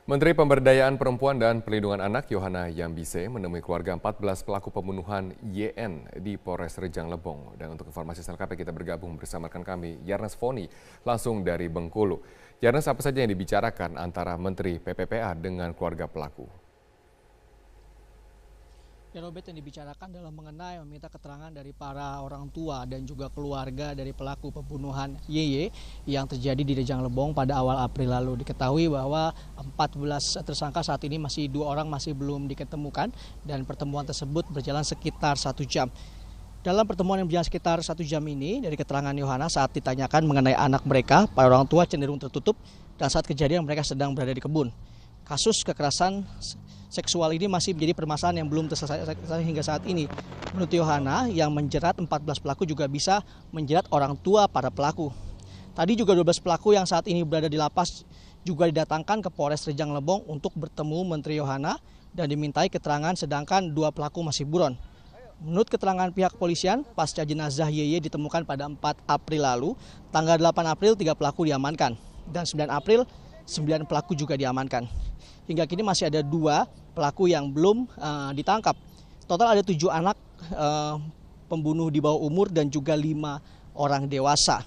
Menteri Pemberdayaan Perempuan dan Perlindungan Anak Yohana Yambise menemui keluarga 14 pelaku pembunuhan YN di Polres Rejang Lebong. Dan untuk informasi selengkapnya kita bergabung bersama rekan kami Yarnes Foni langsung dari Bengkulu. Yarnes, apa saja yang dibicarakan antara Menteri PPPA dengan keluarga pelaku? Ya, Robert, yang dibicarakan adalah mengenai meminta keterangan dari para orang tua dan juga keluarga dari pelaku pembunuhan YY yang terjadi di Rejang Lebong pada awal April lalu. Diketahui bahwa 14 tersangka saat ini masih 2 orang masih belum diketemukan dan pertemuan tersebut berjalan sekitar 1 jam. Dalam pertemuan yang berjalan sekitar 1 jam ini, dari keterangan Yohana saat ditanyakan mengenai anak mereka, para orang tua cenderung tertutup dan saat kejadian mereka sedang berada di kebun. Kasus kekerasan seksual ini masih menjadi permasalahan yang belum terselesaikan hingga saat ini. Menurut Yohana, yang menjerat 14 pelaku juga bisa menjerat orang tua para pelaku. Tadi juga 12 pelaku yang saat ini berada di lapas juga didatangkan ke Polres Rejang Lebong untuk bertemu Menteri Yohana dan dimintai keterangan, sedangkan 2 pelaku masih buron. Menurut keterangan pihak kepolisian, pasca jenazah YY ditemukan pada 4 April lalu, tanggal 8 April 3 pelaku diamankan dan 9 April 9 pelaku juga diamankan. Hingga kini masih ada 2 pelaku yang belum ditangkap. Total ada 7 anak pembunuh di bawah umur dan juga 5 orang dewasa.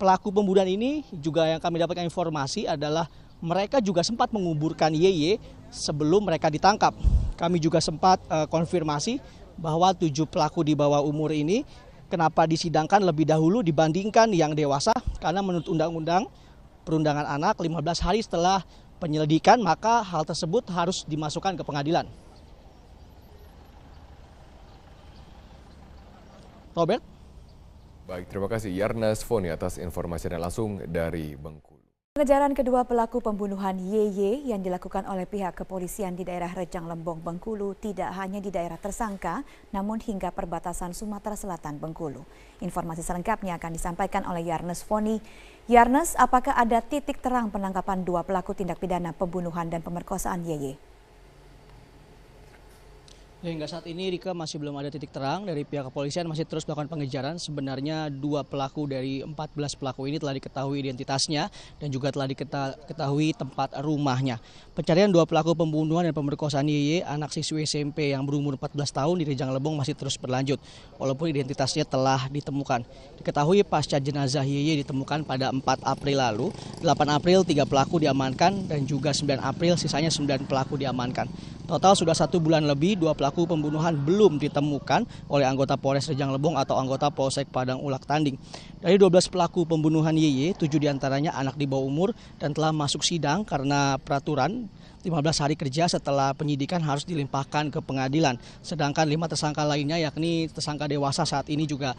Pelaku pembunuhan ini juga yang kami dapatkan informasi adalah mereka juga sempat menguburkan YY sebelum mereka ditangkap. Kami juga sempat konfirmasi bahwa 7 pelaku di bawah umur ini kenapa disidangkan lebih dahulu dibandingkan yang dewasa, karena menurut Undang-Undang Perundangan Anak 15 hari setelah penyelidikan maka hal tersebut harus dimasukkan ke pengadilan. Robert? Baik, terima kasih Yarnes Foni atas informasinya langsung dari Bengkulu. Pengejaran kedua pelaku pembunuhan YY yang dilakukan oleh pihak kepolisian di daerah Rejang Lebong, Bengkulu tidak hanya di daerah tersangka, namun hingga perbatasan Sumatera Selatan, Bengkulu. Informasi selengkapnya akan disampaikan oleh Yarnes Foni. Yarnes, apakah ada titik terang penangkapan 2 pelaku tindak pidana pembunuhan dan pemerkosaan YY? Hingga saat ini, Rika, masih belum ada titik terang. Dari pihak kepolisian masih terus melakukan pengejaran. Sebenarnya 2 pelaku dari 14 pelaku ini telah diketahui identitasnya dan juga telah diketahui tempat rumahnya. Pencarian 2 pelaku pembunuhan dan pemerkosaan YY, anak siswi SMP yang berumur 14 tahun di Rejang Lebong, masih terus berlanjut walaupun identitasnya telah ditemukan. Diketahui pasca jenazah YY ditemukan pada 4 April lalu, 8 April 3 pelaku diamankan dan juga 9 April sisanya 9 pelaku diamankan. Total sudah 1 bulan lebih 2 pelaku pembunuhan belum ditemukan oleh anggota Polres Rejang Lebong atau anggota Polsek Padang Ulak Tanding. Dari 12 pelaku pembunuhan YY, 7 diantaranya anak di bawah umur dan telah masuk sidang karena peraturan 15 hari kerja setelah penyidikan harus dilimpahkan ke pengadilan. Sedangkan 5 tersangka lainnya yakni tersangka dewasa saat ini juga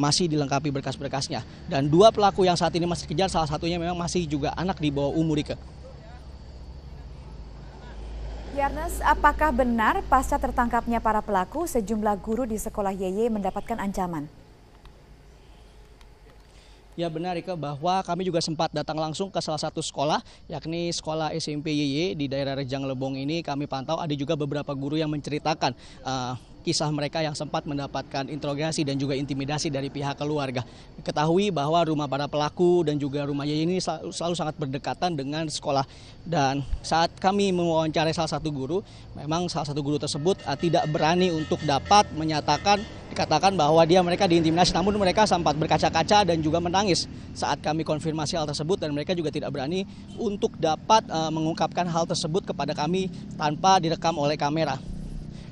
masih dilengkapi berkas-berkasnya. Dan 2 pelaku yang saat ini masih dikejar, salah satunya memang masih juga anak di bawah umur, Rika. Yarnes, apakah benar pasca tertangkapnya para pelaku, sejumlah guru di sekolah YY mendapatkan ancaman? Ya benar, Rika, bahwa kami juga sempat datang langsung ke salah satu sekolah, yakni sekolah SMP YY di daerah Rejang Lebong ini. Kami pantau ada juga beberapa guru yang menceritakan kisah mereka yang sempat mendapatkan interogasi dan juga intimidasi dari pihak keluarga. Diketahui bahwa rumah para pelaku dan juga rumah YY ini selalu sangat berdekatan dengan sekolah. Dan saat kami mewawancarai salah satu guru, memang salah satu guru tersebut tidak berani untuk dapat dikatakan bahwa mereka diintimidasi, namun mereka sempat berkaca-kaca dan juga menangis saat kami konfirmasi hal tersebut, dan mereka juga tidak berani untuk dapat mengungkapkan hal tersebut kepada kami tanpa direkam oleh kamera.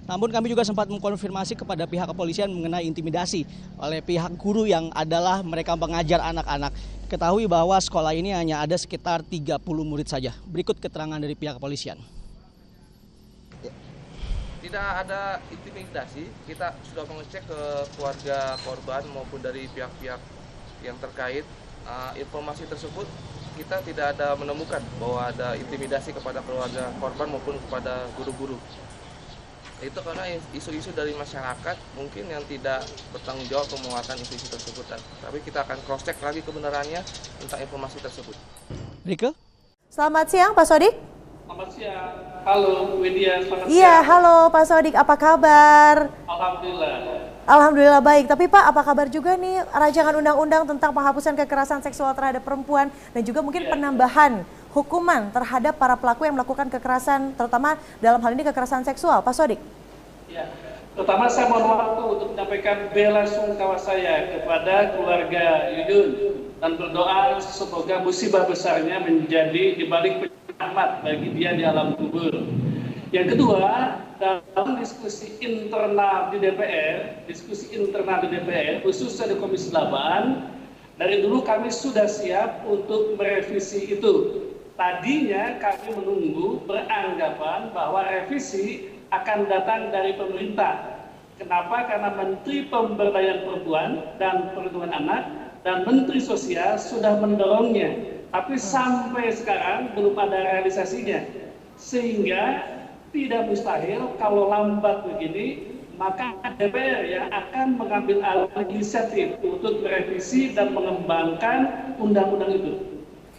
Namun kami juga sempat mengkonfirmasi kepada pihak kepolisian mengenai intimidasi oleh pihak guru yang adalah mereka mengajar anak-anak. Ketahui bahwa sekolah ini hanya ada sekitar 30 murid saja. Berikut keterangan dari pihak kepolisian. Tidak ada intimidasi, kita sudah mengecek ke keluarga korban maupun dari pihak-pihak yang terkait. Informasi tersebut kita tidak ada menemukan bahwa ada intimidasi kepada keluarga korban maupun kepada guru-guru. Itu karena isu-isu dari masyarakat mungkin yang tidak bertanggung jawab mengeluarkan isu-isu tersebut. Tapi kita akan cross-check lagi kebenarannya tentang informasi tersebut. Rika? Selamat siang Pak Sodik. Selamat siang. Halo Widya, selamat siang. Iya, halo Pak Sodik, apa kabar? Alhamdulillah. Alhamdulillah baik. Tapi Pak, apa kabar juga nih rancangan undang-undang tentang penghapusan kekerasan seksual terhadap perempuan dan juga mungkin penambahan hukuman terhadap para pelaku yang melakukan kekerasan, terutama dalam hal ini kekerasan seksual, Pak Sodik? Ya, pertama saya mohon waktu untuk menyampaikan bela sungkawa saya kepada keluarga Yuyun dan berdoa semoga musibah besarnya menjadi dibalik penyelamat bagi dia di alam kubur. Yang kedua, dalam diskusi internal di DPR, khususnya di Komisi 8, dari dulu kami sudah siap untuk merevisi itu. Tadinya kami menunggu beranggapan bahwa revisi akan datang dari pemerintah. Kenapa? Karena Menteri Pemberdayaan Perempuan dan Perlindungan Anak dan Menteri Sosial sudah mendorongnya. Tapi sampai sekarang belum ada realisasinya. Sehingga tidak mustahil kalau lambat begini, maka DPR yang akan mengambil alih inisiatif untuk merevisi dan mengembangkan undang-undang itu.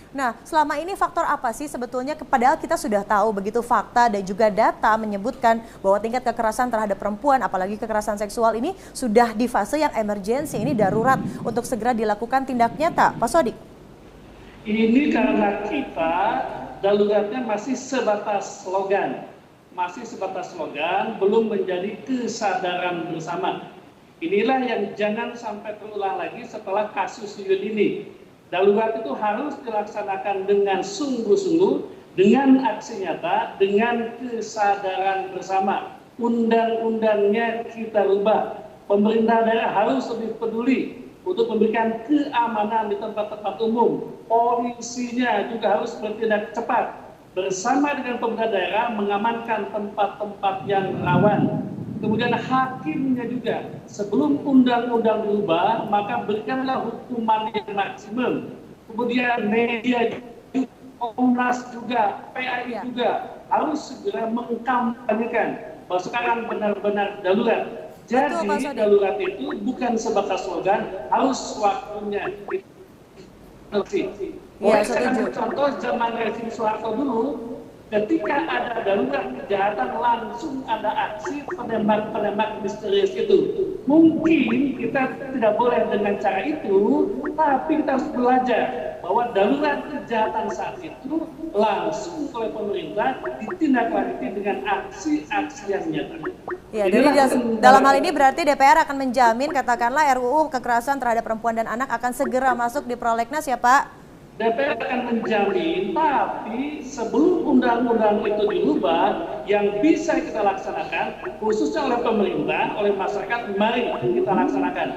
Nah, selama ini faktor apa sih sebetulnya, padahal kita sudah tahu begitu fakta dan juga data menyebutkan bahwa tingkat kekerasan terhadap perempuan, apalagi kekerasan seksual ini sudah di fase yang emergensi, ini darurat untuk segera dilakukan tindak nyata. Pak Sodik? Ini karena kita daruratnya masih sebatas slogan. Belum menjadi kesadaran bersama. Inilah yang jangan sampai terulang lagi setelah kasus Yuyun ini. Darurat itu harus dilaksanakan dengan sungguh-sungguh, dengan aksi nyata, dengan kesadaran bersama. Undang-undangnya kita rubah. Pemerintah daerah harus lebih peduli untuk memberikan keamanan di tempat-tempat umum. Polisinya juga harus bertindak cepat. Bersama dengan pemerintah daerah mengamankan tempat-tempat yang rawan. Kemudian hakimnya juga, sebelum undang-undang diubah, maka berikanlah hukuman yang maksimum. Kemudian media juga, Komnas juga, PAI juga harus segera mengkampanyekan bahwa sekarang benar-benar darurat. Jadi darurat itu bukan sebatas slogan, harus waktunya. Saya akan contoh zaman rezim Soeharto dulu, ketika ada darurat kejahatan langsung ada aksi penembak misterius itu. Mungkin kita tidak boleh dengan cara itu, tapi kita harus belajar bahwa darurat kejahatan saat itu langsung oleh pemerintah ditindaklanjuti dengan aksi-aksi yang nyata. Ya, jadi dalam hal ini berarti DPR akan menjamin katakanlah RUU kekerasan terhadap perempuan dan anak akan segera masuk di prolegnas ya Pak? DPR akan menjamin, tapi sebelum undang-undang itu diubah, yang bisa kita laksanakan, khususnya oleh pemerintah, oleh masyarakat, mari kita laksanakan.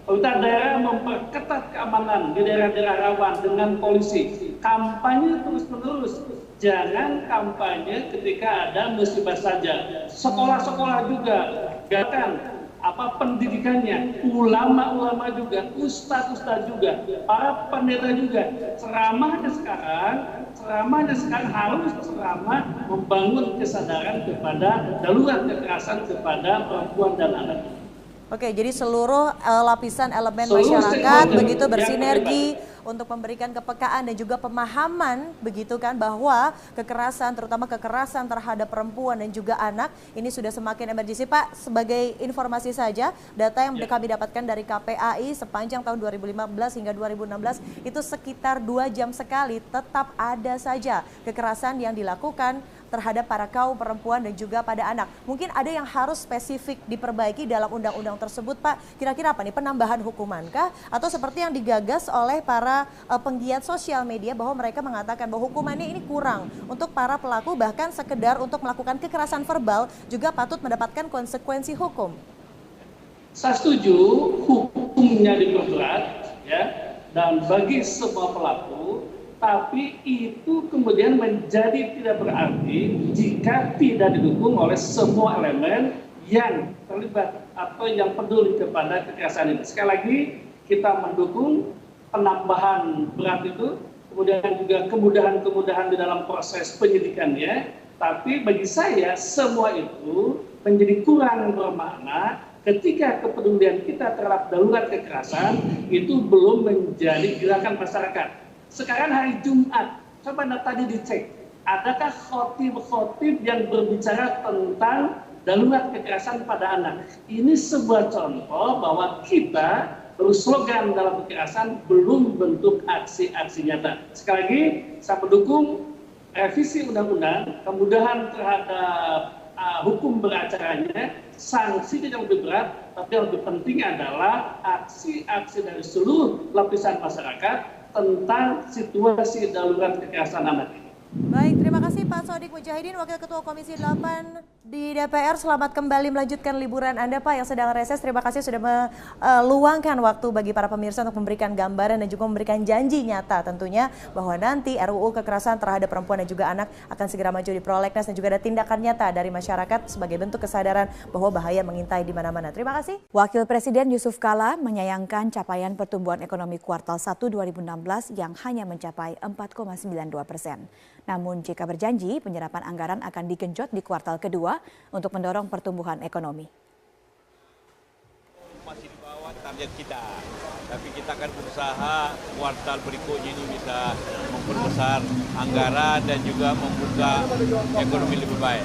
Pemerintah daerah memperketat keamanan di daerah-daerah rawan dengan polisi. Kampanye terus-menerus. Jangan kampanye ketika ada musibah saja. Sekolah-sekolah juga, gerakan pendidikannya, ulama-ulama juga, ustadz-ustadz juga, para pendeta juga. Ceramahnya sekarang harus ceramah membangun kesadaran kepada darurat kekerasan kepada perempuan dan anak. Oke, jadi seluruh lapisan elemen masyarakat begitu bersinergi untuk memberikan kepekaan dan juga pemahaman begitu kan bahwa kekerasan, terutama kekerasan terhadap perempuan dan juga anak ini sudah semakin emergensi. Pak, sebagai informasi saja, data yang kami dapatkan dari KPAI sepanjang tahun 2015 hingga 2016 itu sekitar 2 jam sekali tetap ada saja kekerasan yang dilakukan terhadap para kaum perempuan dan juga pada anak. Mungkin ada yang harus spesifik diperbaiki dalam undang-undang tersebut, Pak. Kira-kira apa nih, penambahan hukumankah? Atau seperti yang digagas oleh para penggiat sosial media bahwa mereka mengatakan bahwa hukumannya ini kurang untuk para pelaku, bahkan sekedar untuk melakukan kekerasan verbal juga patut mendapatkan konsekuensi hukum. Saya setuju hukumnya diperberat ya, dan bagi semua pelaku. Tapi itu kemudian menjadi tidak berarti jika tidak didukung oleh semua elemen yang terlibat atau yang peduli kepada kekerasan ini. Sekali lagi, kita mendukung penambahan berat itu, kemudian juga kemudahan-kemudahan di dalam proses penyidikannya. Tapi bagi saya, semua itu menjadi kurang bermakna ketika kepedulian kita terhadap darurat kekerasan itu belum menjadi gerakan masyarakat. Sekarang hari Jumat, coba tadi dicek, adakah khotib-khotib yang berbicara tentang darurat kekerasan pada anak? Ini sebuah contoh bahwa kita berslogan dalam kekerasan belum bentuk aksi-aksi nyata. Sekali lagi, saya mendukung revisi undang-undang, kemudahan terhadap hukum beracaranya, sanksi yang lebih berat, tapi yang lebih penting adalah aksi-aksi dari seluruh lapisan masyarakat tentang situasi darurat kekerasan anak ini. Baik, terima kasih Pak Sodik Mujahidin, Wakil Ketua Komisi 8 di DPR. Selamat kembali melanjutkan liburan Anda Pak yang sedang reses. Terima kasih sudah meluangkan waktu bagi para pemirsa untuk memberikan gambaran dan juga memberikan janji nyata tentunya bahwa nanti RUU kekerasan terhadap perempuan dan juga anak akan segera maju di prolegnas dan juga ada tindakan nyata dari masyarakat sebagai bentuk kesadaran bahwa bahaya mengintai di mana-mana. Terima kasih. Wakil Presiden Yusuf Kala menyayangkan capaian pertumbuhan ekonomi kuartal 1 2016 yang hanya mencapai 4,92%. Namun jika berjanji penyerapan anggaran akan digenjot di kuartal kedua untuk mendorong pertumbuhan ekonomi. Masih di bawah target kita, tapi kita akan berusaha kuartal berikutnya ini bisa memperbesar anggaran dan juga membuka ekonomi lebih baik.